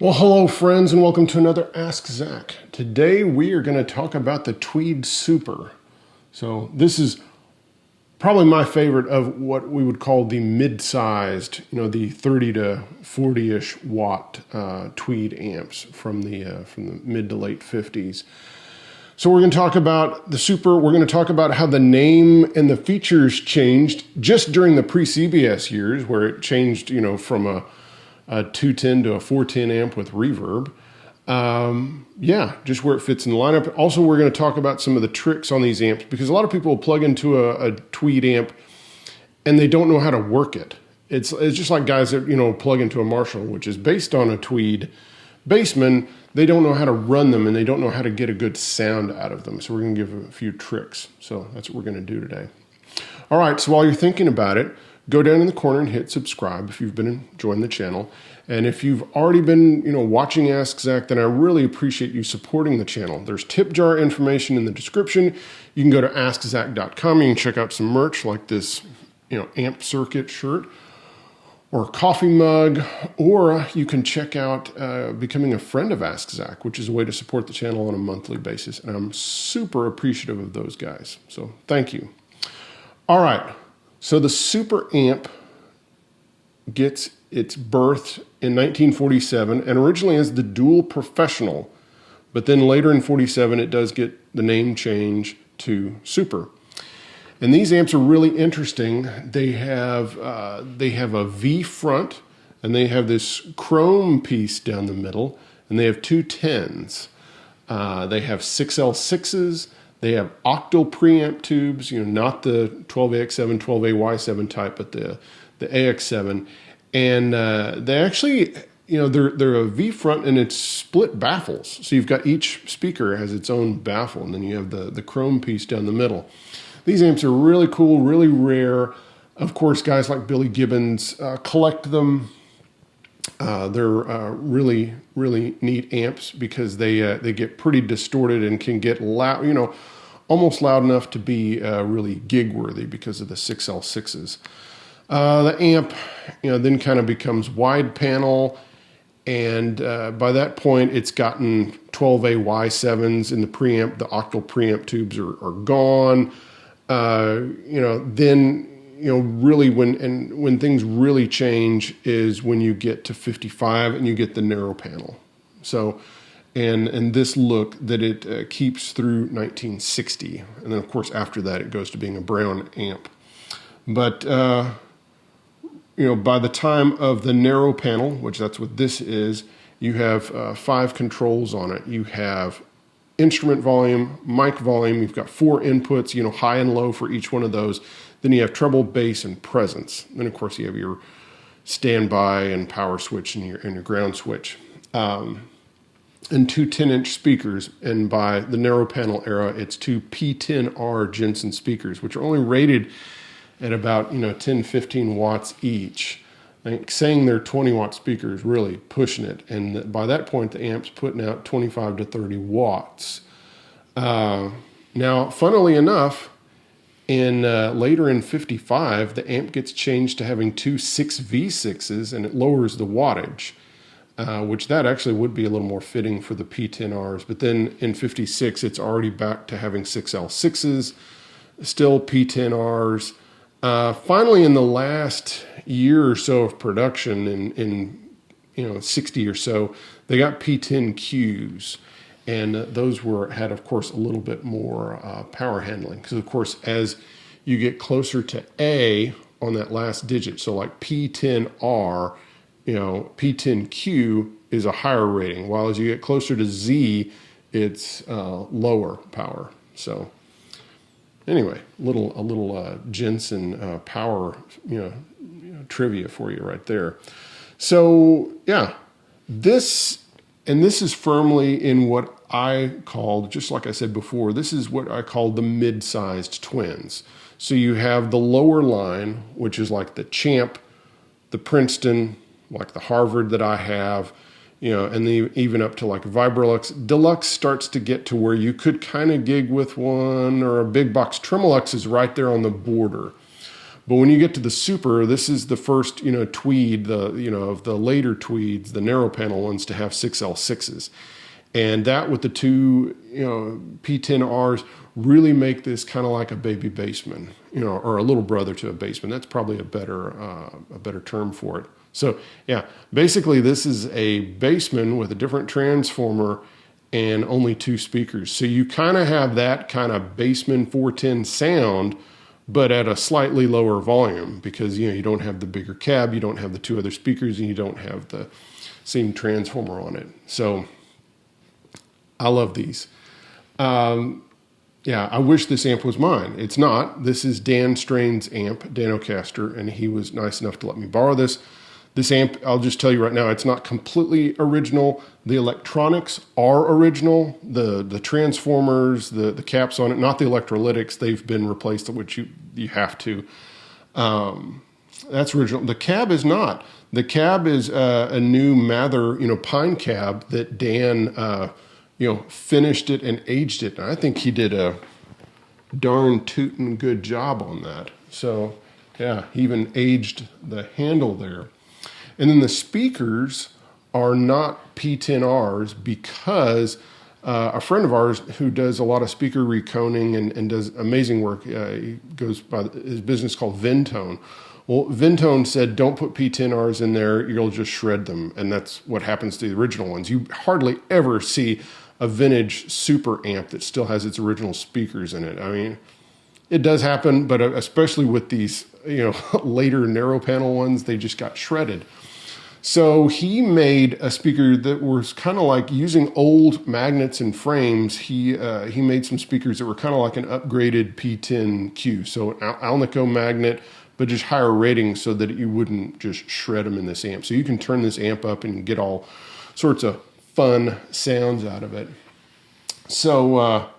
Well, hello friends, and welcome to another Ask Zach. Today we are going to talk about the Tweeds Super. So this is probably my favorite of what we would call the mid-sized, the 30 to 40-ish watt Tweed amps from the mid to late 50s. So we're going to talk about the Super. We're going to talk about how the name and the features changed just during the pre-CBS years, where it changed, from a 210 to a 410 amp with reverb. Just where it fits in the lineup. Also, we're going to talk about some of the tricks on these amps, because a lot of people will plug into a Tweed amp and they don't know how to work it. It's just like guys that, plug into a Marshall, which is based on a Tweed Bassman. They don't know how to run them and they don't know how to get a good sound out of them. So we're going to give a few tricks. So that's what we're going to do today. All right, so while you're thinking about it, go down in the corner and hit subscribe if you've been enjoying the channel. And if you've already been, watching Ask Zach, then I really appreciate you supporting the channel. There's tip jar information in the description. You can go to askzach.com. You can check out some merch like this, amp circuit shirt or a coffee mug, or you can check out becoming a friend of Ask Zach, which is a way to support the channel on a monthly basis. And I'm super appreciative of those guys. So thank you. All right. So the Super amp gets its birth in 1947 and originally as the Dual Professional, but then later in 47 it does get the name change to Super. And these amps are really interesting. They have a V front, and they have this chrome piece down the middle, and they have two 10s. They have 6L6s. They have octal preamp tubes, not the 12AX7, 12AY7 type, but the AX7. And they actually, they're a V front and it's split baffles. So you've got each speaker has its own baffle, and then you have the chrome piece down the middle. These amps are really cool, really rare. Of course, guys like Billy Gibbons collect them. They're really, really neat amps because they get pretty distorted and can get loud, almost loud enough to be really gig worthy because of the 6L6s. The amp, then kind of becomes wide panel, and by that point, it's gotten 12AY7s in the preamp. The octal preamp tubes are gone. Really when things really change is when you get to 55 and you get the narrow panel. So, and this look that it keeps through 1960. And then of course after that it goes to being a brown amp. But, by the time of the narrow panel, which that's what this is, you have 5 controls on it. You have instrument volume, mic volume. You've got 4 inputs, high and low for each one of those. Then you have treble, bass, and presence. Then of course you have your standby and power switch and your ground switch. And 2 10-inch speakers. And by the narrow panel era, it's 2 P10R Jensen speakers, which are only rated at about 10, 15 watts each. Saying they're 20 watt speakers, really pushing it. And by that point, the amp's putting out 25 to 30 watts. Now, funnily enough, later in 55, the amp gets changed to having 2 6V6s, and it lowers the wattage, which that actually would be a little more fitting for the P10Rs. But then in 56, it's already back to having 6L6s, still P10Rs. Finally, in the last year or so of production, in 60 or so, they got P10Qs, and those had of course a little bit more power handling, because of course as you get closer to A on that last digit, so like P10R, P10Q is a higher rating, while as you get closer to Z, it's lower power. So anyway, a little Jensen power, trivia for you right there. So yeah, this is firmly in what I called, just like I said before, this is what I call the mid-sized twins. So you have the lower line, which is like the Champ, the Princeton, like the Harvard that I have, and even up to like Vibrolux. Deluxe starts to get to where you could kind of gig with one, or a big box. Tremolux is right there on the border. But when you get to the Super, this is the first, Tweed, of the later Tweeds, the narrow panel ones to have 6L6s. And that with the two, P10Rs really make this kind of like a baby bassman, or a little brother to a bassman. That's probably a better term for it. So yeah, basically this is a bassman with a different transformer and only two speakers. So you kind of have that kind of bassman 410 sound, but at a slightly lower volume because, you don't have the bigger cab, you don't have the two other speakers, and you don't have the same transformer on it. So I love these. Yeah, I wish this amp was mine. It's not. This is Dan Strain's amp, Danocaster, and he was nice enough to let me borrow this. This amp, I'll just tell you right now, it's not completely original. The electronics are original. The transformers, the caps on it, not the electrolytics, they've been replaced, which you have to. That's original. The cab is not. The cab is a new Mather, pine cab that Dan, finished it and aged it. And I think he did a darn tootin' good job on that. So, yeah, he even aged the handle there. And then the speakers are not P10Rs because a friend of ours who does a lot of speaker reconing and does amazing work, he goes by his business called Vintone. Well, Vintone said, don't put P10Rs in there, you'll just shred them. And that's what happens to the original ones. You hardly ever see a vintage Super amp that still has its original speakers in it. I mean, it does happen, but especially with these, later narrow panel ones, they just got shredded. So he made a speaker that was kind of like using old magnets and frames. He made some speakers that were kind of like an upgraded P10Q. So an alnico magnet, but just higher rating so that you wouldn't just shred them in this amp. So you can turn this amp up and get all sorts of fun sounds out of it. So,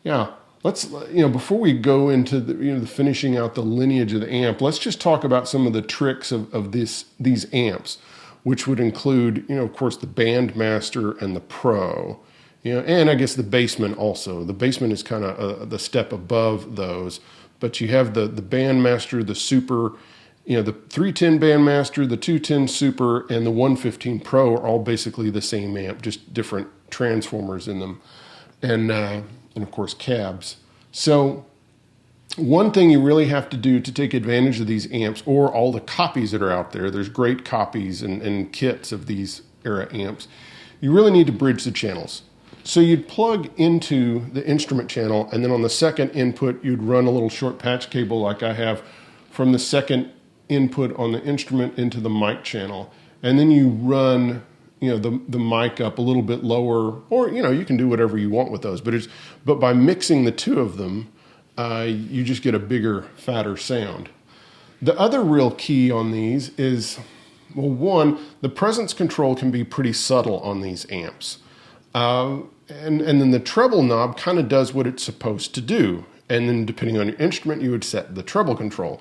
yeah. Let's, before we go into the finishing out the lineage of the amp, let's just talk about some of the tricks of these amps, which would include, of course, the Bandmaster and the Pro, and I guess the Bassman also. The Bassman is kind of the step above those, but you have the Bandmaster, the Super, the 310 Bandmaster, the 210 Super, and the 115 Pro are all basically the same amp, just different transformers in them. And of course cabs. So one thing you really have to do to take advantage of these amps, or all the copies that are out there, there's great copies and kits of these era amps, you really need to bridge the channels. So you'd plug into the instrument channel, and then on the second input you'd run a little short patch cable like I have from the second input on the instrument into the mic channel, and then you run the mic up a little bit lower, or you can do whatever you want with those, but by mixing the two of them, you just get a bigger, fatter sound. The other real key on these is, well, one, the presence control can be pretty subtle on these amps, and then the treble knob kind of does what it's supposed to do, and then depending on your instrument, you would set the treble control.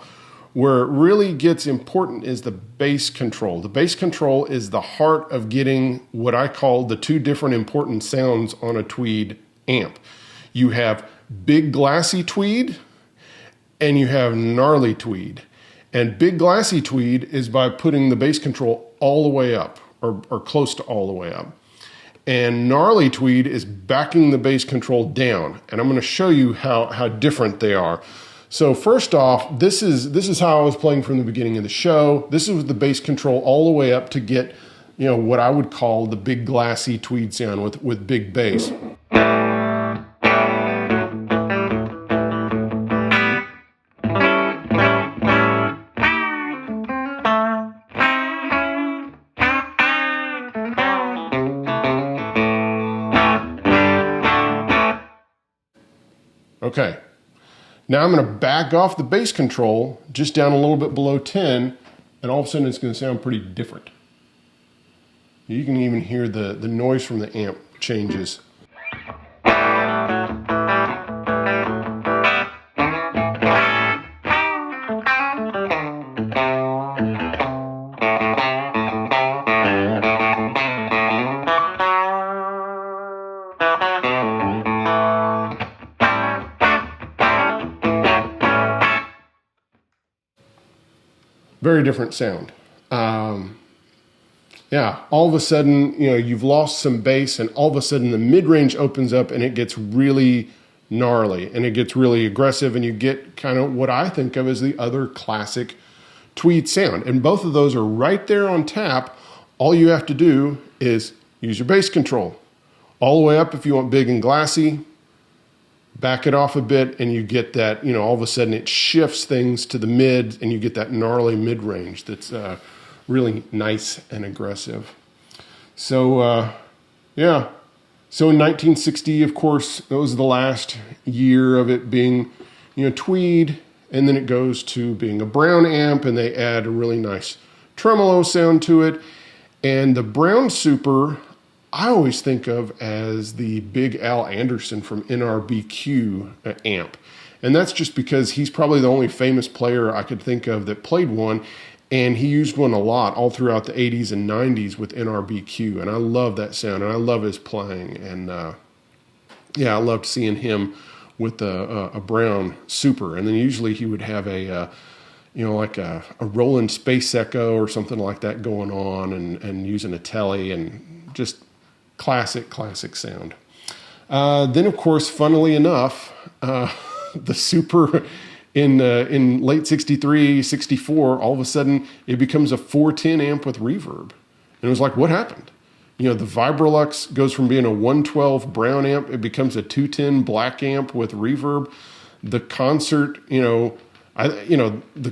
Where it really gets important is the bass control. The bass control is the heart of getting what I call the two different important sounds on a Tweed amp. You have big glassy Tweed and you have gnarly Tweed. And big glassy Tweed is by putting the bass control all the way up or close to all the way up. And gnarly Tweed is backing the bass control down. And I'm going to show you how different they are. So first off, this is how I was playing from the beginning of the show. This is the bass control all the way up to get, what I would call the big glassy Tweed sound with big bass. Okay. Now I'm going to back off the bass control just down a little bit below 10, and all of a sudden it's going to sound pretty different. You can even hear the noise from the amp changes. very different sound. Yeah, all of a sudden, you've lost some bass, and all of a sudden the mid-range opens up and it gets really gnarly and it gets really aggressive, and you get kind of what I think of as the other classic Tweed sound. And both of those are right there on tap. All you have to do is use your bass control. All the way up if you want big and glassy, back it off a bit, and you get that, all of a sudden it shifts things to the mid, and you get that gnarly mid-range that's really nice and aggressive. So, yeah. So in 1960, of course, that was the last year of it being, Tweed, and then it goes to being a Brown amp, and they add a really nice tremolo sound to it. And the Brown Super, I always think of as the Big Al Anderson from NRBQ amp. And that's just because he's probably the only famous player I could think of that played one. And he used one a lot all throughout the 80s and 90s with NRBQ. And I love that sound, and I love his playing. And I loved seeing him with a Brown Super. And then usually he would have like a Roland Space Echo or something like that going on, and using a telly, and just classic sound. Then, of course, funnily enough, the Super in late 63, 64, all of a sudden it becomes a 410 amp with reverb. And it was like, what happened? The Vibrolux goes from being a 112 Brown amp, it becomes a 210 black amp with reverb. The concert, the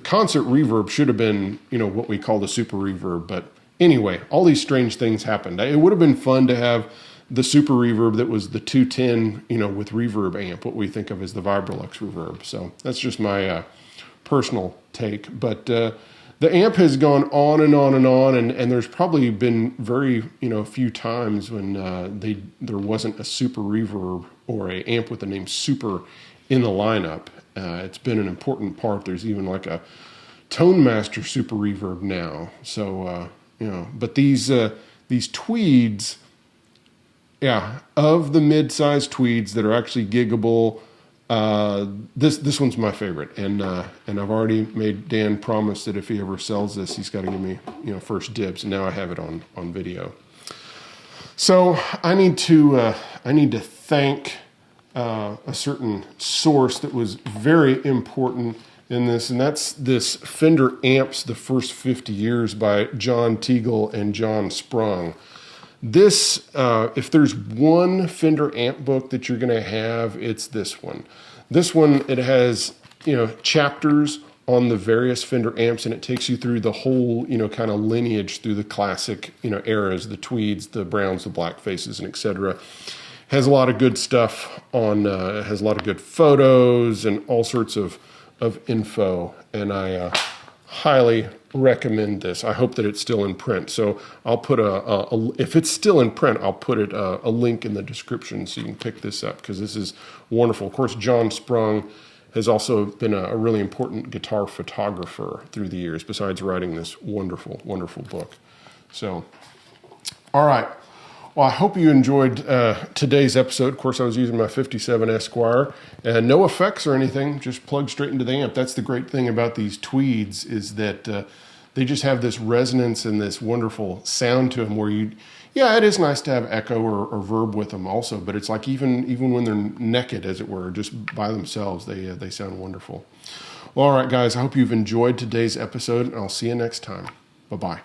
concert reverb should have been, what we call the Super reverb. But anyway, all these strange things happened. It would have been fun to have the Super reverb that was the 210, with reverb amp, what we think of as the Vibrolux reverb. So that's just my personal take. But the amp has gone on and on and on, and there's probably been very, few times when there wasn't a Super reverb or a amp with the name Super in the lineup. It's been an important part. There's even like a Tone Master Super reverb now. So, but these Tweeds, of the mid-sized Tweeds that are actually giggable, this one's my favorite. And I've already made Dan promise that if he ever sells this, he's got to give me, first dibs. And now I have it on video. So I need to thank a certain source that was very important in this, and that's this Fender Amps, the First 50 Years by John Teagle and John Sprung. This, if there's one Fender Amp book that you're going to have, it's this one. This one, it has, chapters on the various Fender amps, and it takes you through the whole, kind of lineage through the classic, eras, the Tweeds, the Browns, the Black Faces, and etc. Has a lot of good stuff on, has a lot of good photos and all sorts of info, and I highly recommend this. I hope that it's still in print. So I'll put if it's still in print, I'll put a link in the description so you can pick this up, because this is wonderful. Of course, John Sprung has also been a really important guitar photographer through the years, besides writing this wonderful, wonderful book. So, all right. Well, I hope you enjoyed today's episode. Of course, I was using my 57 Esquire, and no effects or anything, just plugged straight into the amp. That's the great thing about these Tweeds, is that they just have this resonance and this wonderful sound to them where it is nice to have echo or verb with them also, but it's like even when they're naked, as it were, just by themselves, they sound wonderful. Well, all right, guys, I hope you've enjoyed today's episode, and I'll see you next time. Bye-bye.